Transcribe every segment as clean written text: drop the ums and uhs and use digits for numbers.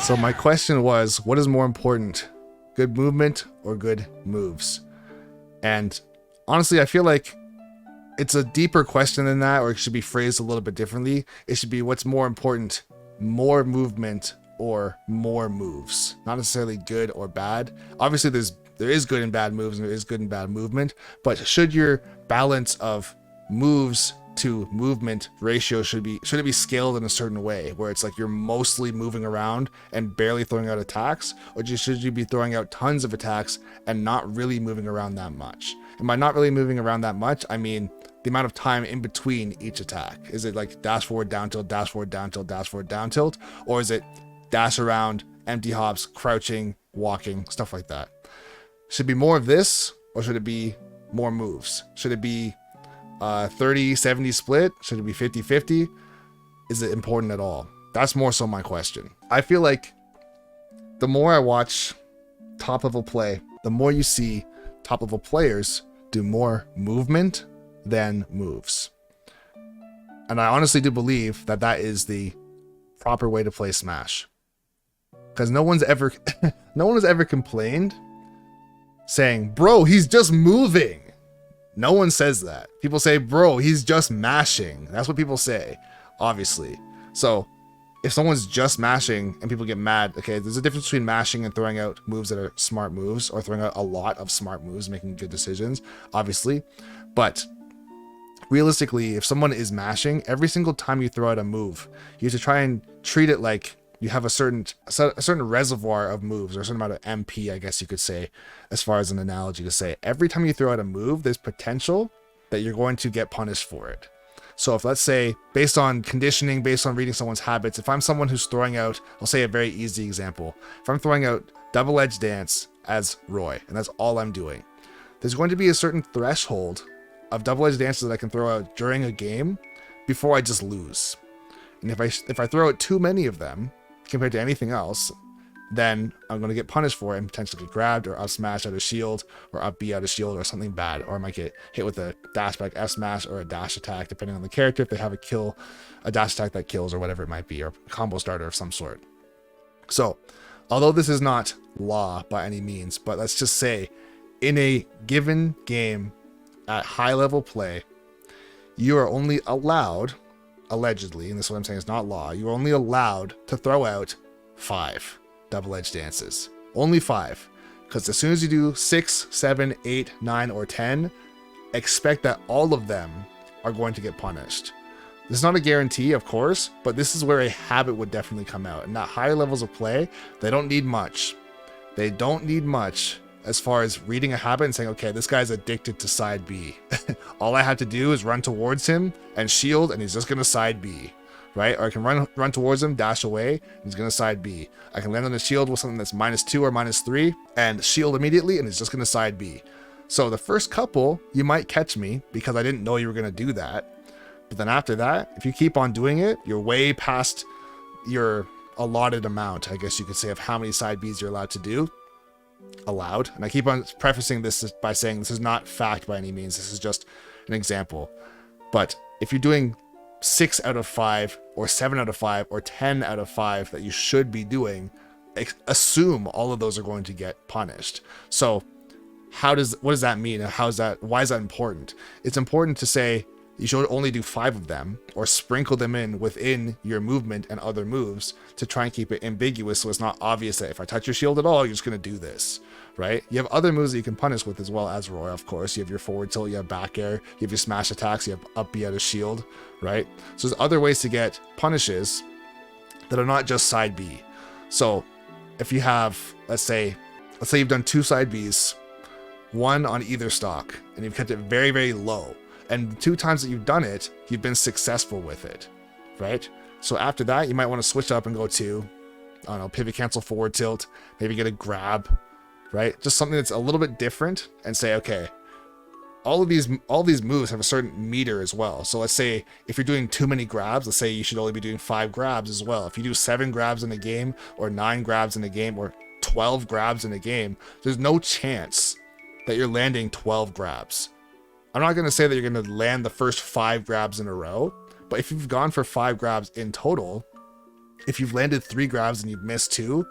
So my question was, what is more important, good movement or good moves? And honestly, I feel like it's a deeper question than that, or it should be phrased a little bit differently. It should be, what's more important, more movement or more moves? Not necessarily good or bad. Obviously, there is good and bad moves, and there is good and bad movement, but should your balance of moves to movement ratio should it be scaled in a certain way, where it's like you're mostly moving around and barely throwing out attacks, or should you be throwing out tons of attacks and not really moving around that much? And by not really moving around that much, I mean the amount of time in between each attack. Is it like dash forward, down tilt, dash forward, down tilt, dash forward, down tilt? Or is it dash around, empty hops, crouching, walking, stuff like that? Should it be more of this, or should it be more moves? Should it be 30-70 split? Should it be 50-50? Is it important at all? That's more so my question. I feel like the more I watch top level play, the more you see top level players do more movement than moves. And I honestly do believe that that is the proper way to play Smash. Because no one's ever complained saying, bro, he's just moving. No one says that. People say, bro, he's just mashing. That's what people say, obviously. So if someone's just mashing and people get mad, okay, there's a difference between mashing and throwing out moves that are smart moves, or throwing out a lot of smart moves, making good decisions, obviously. But realistically, if someone is mashing, every single time you throw out a move, you have to try and treat it like you have a certain reservoir of moves, or a certain amount of MP, I guess you could say, as far as an analogy to say. Every time you throw out a move, there's potential that you're going to get punished for it. So if, let's say, based on conditioning, based on reading someone's habits, if I'm someone who's throwing out, I'll say a very easy example. If I'm throwing out double edge dance as Roy, and that's all I'm doing, there's going to be a certain threshold of double edge dances that I can throw out during a game before I just lose. And if I throw out too many of them compared to anything else, then I'm going to get punished for it and potentially get grabbed, or up smash out of shield, or up B out of shield, or something bad. Or I might get hit with a dash back F smash, or a dash attack, depending on the character, if they have a dash attack that kills, or whatever it might be, or a combo starter of some sort. So, although this is not law by any means, but let's just say, in a given game at high level play, you are only allowed, allegedly, and this is what I'm saying, is not law, you're only allowed to throw out 5 double-edged dances. Only 5. Because as soon as you do 6, 7, 8, 9, or 10, expect that all of them are going to get punished. This is not a guarantee, of course, but this is where a habit would definitely come out. And at higher levels of play, they don't need much. They don't need much as far as reading a habit and saying, okay, this guy's addicted to side B. All I have to do is run towards him and shield, and he's just going to side B. Right? Or I can run towards him, dash away, and he's going to side B. I can land on the shield with something that's -2 or -3, and shield immediately, and he's just going to side B. So the first couple, you might catch me, because I didn't know you were going to do that. But then after that, if you keep on doing it, you're way past your allotted amount, I guess you could say, of how many side Bs you're allowed to do. Allowed. And I keep on prefacing this by saying this is not fact by any means. This is just an example. But if you're doing 6 out of 5 or 7 out of 5 or 10 out of 5 that you should be doing, assume all of those are going to get punished. So what does that mean? Why is that important? It's important to say you should only do 5 of them, or sprinkle them in within your movement and other moves to try and keep it ambiguous, so it's not obvious that if I touch your shield at all, you're just going to do this, right? You have other moves that you can punish with as well as Roy, of course. You have your forward tilt, you have back air, you have your smash attacks, you have up B out of shield, right? So there's other ways to get punishes that are not just side B. So if you have, let's say you've done 2 side Bs, 1 on either stock, and you've kept it very, very low, and the 2 times that you've done it, you've been successful with it, right? So after that, you might want to switch up and go to, I don't know, pivot cancel forward tilt, maybe get a grab, right? Just something that's a little bit different, and say, okay, all these moves have a certain meter as well. So let's say if you're doing too many grabs, let's say you should only be doing 5 grabs as well. If you do 7 grabs in a game, or 9 grabs in a game, or 12 grabs in a game, there's no chance that you're landing 12 grabs. I'm not going to say that you're going to land the first 5 grabs in a row, but if you've gone for 5 grabs in total, if you've landed 3 grabs and you've missed 2,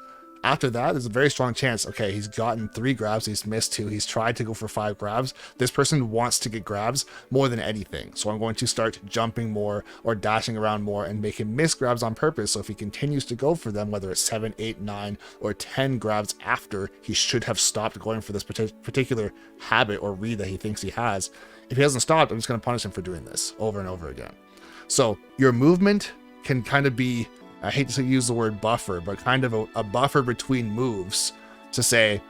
after that, there's a very strong chance, okay, he's gotten 3 grabs, he's missed 2, he's tried to go for 5 grabs. This person wants to get grabs more than anything. So I'm going to start jumping more or dashing around more and make him miss grabs on purpose. So if he continues to go for them, whether it's 7, 8, 9, or 10 grabs after he should have stopped going for this particular habit or read that he thinks he has, if he hasn't stopped, I'm just going to punish him for doing this over and over again. So your movement can kind of be, I hate to use the word buffer, but kind of a buffer between moves to say,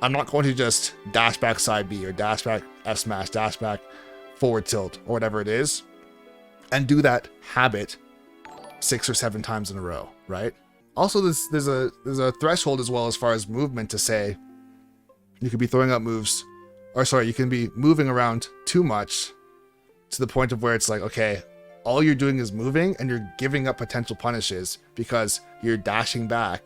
I'm not going to just dash back side B or dash back F smash, dash back forward tilt or whatever it is, and do that habit 6 or 7 times in a row, right? Also, there's a threshold as well as far as movement to say, you could be throwing out moves, or sorry, you can be moving around too much to the point of where it's like, okay, all you're doing is moving and you're giving up potential punishes because you're dashing back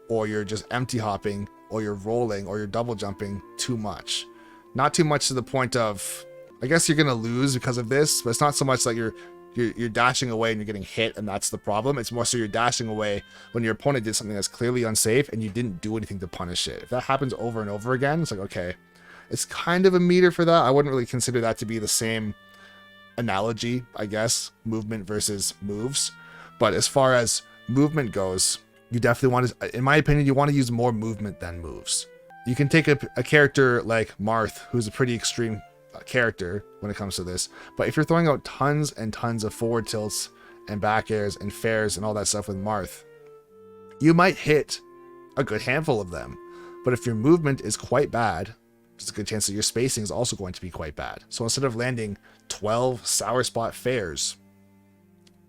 or you're just empty hopping or you're rolling or you're double jumping too much. Not too much to the point of, I guess you're going to lose because of this, but it's not so much like you're dashing away and you're getting hit and that's the problem. It's more so you're dashing away when your opponent did something that's clearly unsafe and you didn't do anything to punish it. If that happens over and over again, it's like, okay, it's kind of a meter for that. I wouldn't really consider that to be the same analogy, I guess, movement versus moves. But as far as movement goes, you definitely want to, in my opinion, you want to use more movement than moves. You can take a character like Marth, who's a pretty extreme character when it comes to this, but if you're throwing out tons and tons of forward tilts and back airs and fairs and all that stuff with Marth, you might hit a good handful of them. But if your movement is quite bad, there's a good chance that your spacing is also going to be quite bad. So instead of landing 12 sour spot fairs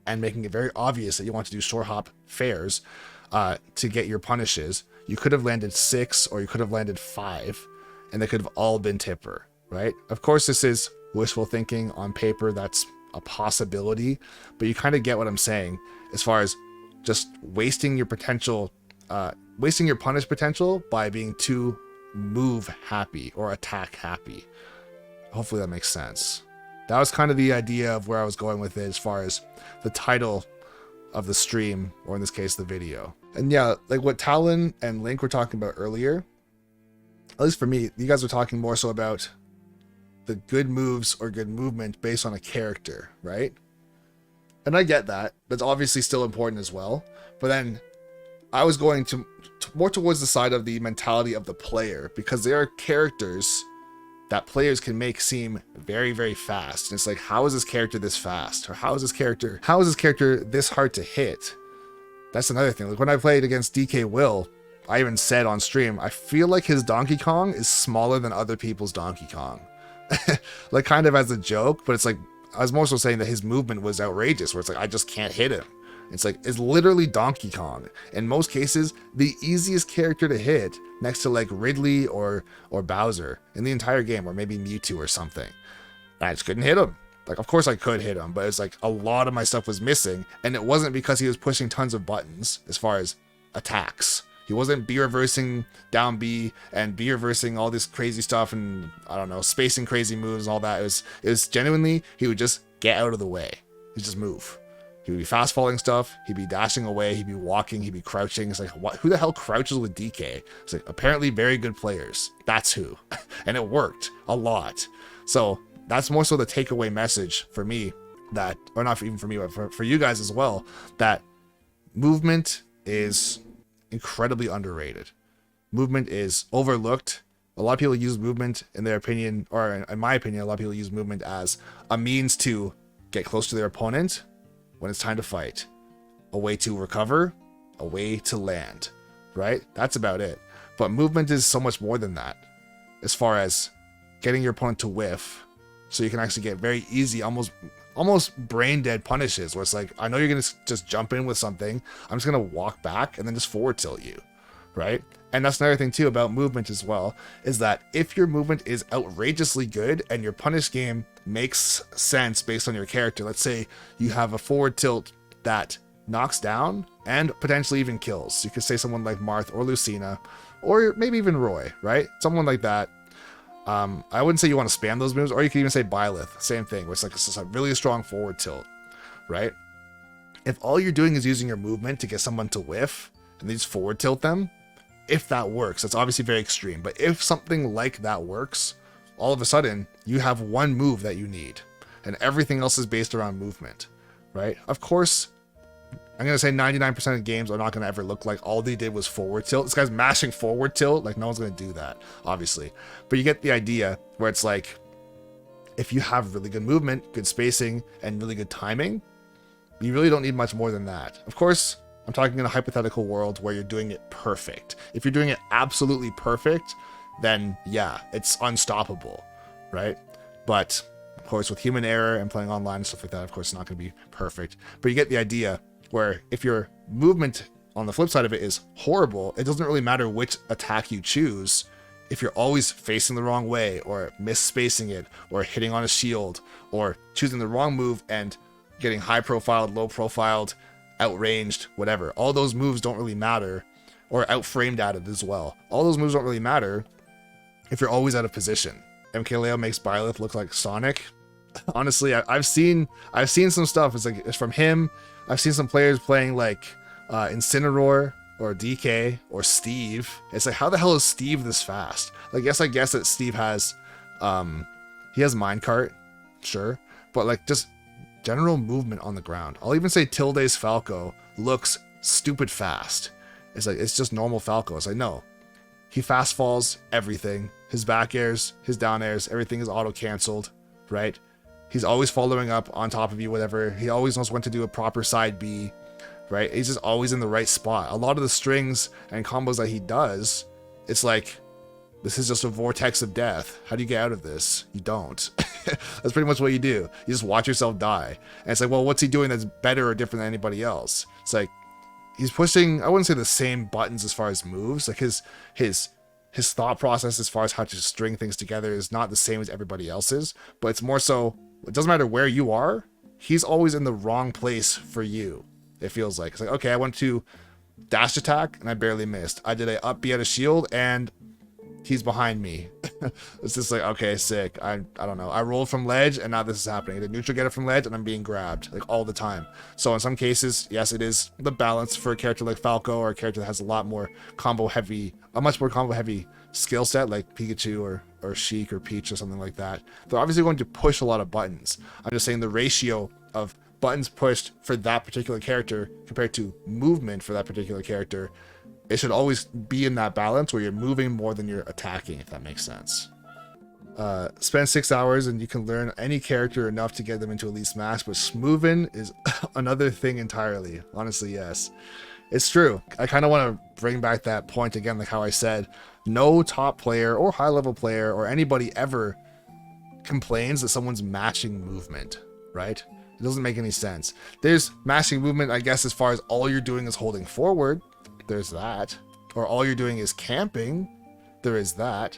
and making it very obvious that you want to do short hop fairs to get your punishes, you could have landed 6 or you could have landed 5 and they could have all been tipper, right? Of course, this is wishful thinking on paper. That's a possibility, but you kind of get what I'm saying as far as just wasting your potential, wasting your punish potential by being too move happy or attack happy. Hopefully that makes sense. That was kind of the idea of where I was going with it as far as the title of the stream, or in this case, the video. And yeah, like what Talon and Link were talking about earlier, at least for me, you guys were talking more so about the good moves or good movement based on a character, right? And I get that. That's obviously still important as well. But then I was going to more towards the side of the mentality of the player, because there are characters that players can make seem very, very fast. And it's like, how is this character this fast? Or how is this character this hard to hit? That's another thing. Like when I played against DK Will, I even said on stream, I feel like his Donkey Kong is smaller than other people's Donkey Kong. Like kind of as a joke, but it's like, I was more so saying that his movement was outrageous, where it's like, I just can't hit him. It's like, it's literally Donkey Kong. In most cases, the easiest character to hit next to like Ridley or Bowser in the entire game, or maybe Mewtwo or something. I just couldn't hit him. Like, of course I could hit him, but it's like a lot of my stuff was missing. And it wasn't because he was pushing tons of buttons as far as attacks. He wasn't B reversing down B and B reversing all this crazy stuff and, I don't know, spacing crazy moves and all that. It was genuinely, he would just get out of the way. He'd just move. He would be fast falling stuff. He'd be dashing away. He'd be walking. He'd be crouching. It's like, what? Who the hell crouches with DK? It's like, apparently very good players. That's who. And it worked a lot. So that's more so the takeaway message for me, that, or not even for me, but for you guys as well, that movement is incredibly underrated. Movement is overlooked. A lot of people use movement in their opinion, or in my opinion, a lot of people use movement as a means to get close to their opponent when it's time to fight, a way to recover, a way to land, right? That's about it. But movement is so much more than that, as far as getting your opponent to whiff, so you can actually get very easy, almost brain dead punishes, where it's like, I know you're gonna just jump in with something, I'm just gonna walk back and then just forward tilt you, right? And that's another thing too about movement as well, is that if your movement is outrageously good and your punish game makes sense based on your character, let's say you have a forward tilt that knocks down and potentially even kills. You could say someone like Marth or Lucina, or maybe even Roy, right? Someone like that. I wouldn't say you want to spam those moves, or you could even say Byleth, same thing, where it's like it's just a really strong forward tilt, right? If all you're doing is using your movement to get someone to whiff and they just forward tilt them, if that works, that's obviously very extreme, but if something like that works, all of a sudden you have one move that you need and everything else is based around movement, right? Of course, I'm going to say 99% of games are not going to ever look like all they did was forward tilt. This guy's mashing forward tilt. Like, no one's going to do that, obviously. But you get the idea where it's like, if you have really good movement, good spacing, and really good timing, you really don't need much more than that. Of course, I'm talking in a hypothetical world where you're doing it perfect. If you're doing it absolutely perfect, then yeah, it's unstoppable, right? But of course, with human error and playing online and stuff like that, of course, it's not going to be perfect. But you get the idea where if your movement on the flip side of it is horrible, it doesn't really matter which attack you choose. If you're always facing the wrong way or misspacing it or hitting on a shield or choosing the wrong move and getting high profiled, low profiled, outranged, whatever, all those moves don't really matter, or outframed at it as well. All those moves don't really matter if you're always out of position. MKLeo makes Byleth look like Sonic. Honestly, I've seen some stuff. It's from him. I've seen some players playing like Incineroar or DK or Steve. It's like, how the hell is Steve this fast? Like, yes, I guess that Steve has he has minecart, sure, but like just general movement on the ground. I'll even say Tilde's Falco looks stupid fast. It's like, it's just normal Falco. It's like, no, he fast falls everything. His back airs, his down airs, everything is auto canceled, right? He's always following up on top of you, whatever. He always knows when to do a proper side B, right? He's just always in the right spot. A lot of the strings and combos that he does, it's like, this is just a vortex of death. How do you get out of this? You don't. That's pretty much what you do. You just watch yourself die. And it's like, well, what's he doing that's better or different than anybody else? It's like, he's pushing, I wouldn't say the same buttons as far as moves. Like his thought process as far as how to string things together is not the same as everybody else's, but it's more so, it doesn't matter where you are, he's always in the wrong place for you. It feels like, it's like, okay, I went to dash attack and I barely missed. I did a up B at a shield and he's behind me. It's just like, okay, sick. I don't know. I rolled from ledge and now this is happening. I did neutral get it from ledge and I'm being grabbed like all the time. So in some cases, yes, it is the balance for a character like Falco or a character that has a much more combo heavy skill set like Pikachu or Sheik or Peach or something like that. They're obviously going to push a lot of buttons. I'm just saying the ratio of buttons pushed for that particular character compared to movement for that particular character, it should always be in that balance where you're moving more than you're attacking, if that makes sense. Spend 6 hours and you can learn any character enough to get them into Elite Smash, but smoothing is another thing entirely. Honestly, yes. It's true. I kind of want to bring back that point again, like how I said, no top player or high-level player or anybody ever complains that someone's matching movement, right? It doesn't make any sense. There's matching movement, I guess, as far as all you're doing is holding forward. There's that. Or all you're doing is camping. There is that.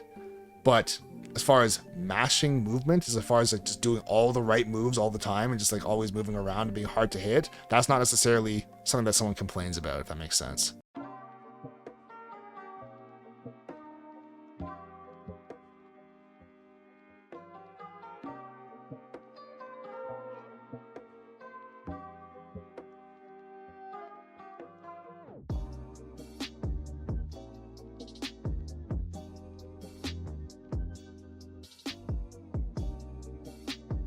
But as far as mashing movement, as far as like just doing all the right moves all the time and just like always moving around and being hard to hit, that's not necessarily something that someone complains about, if that makes sense.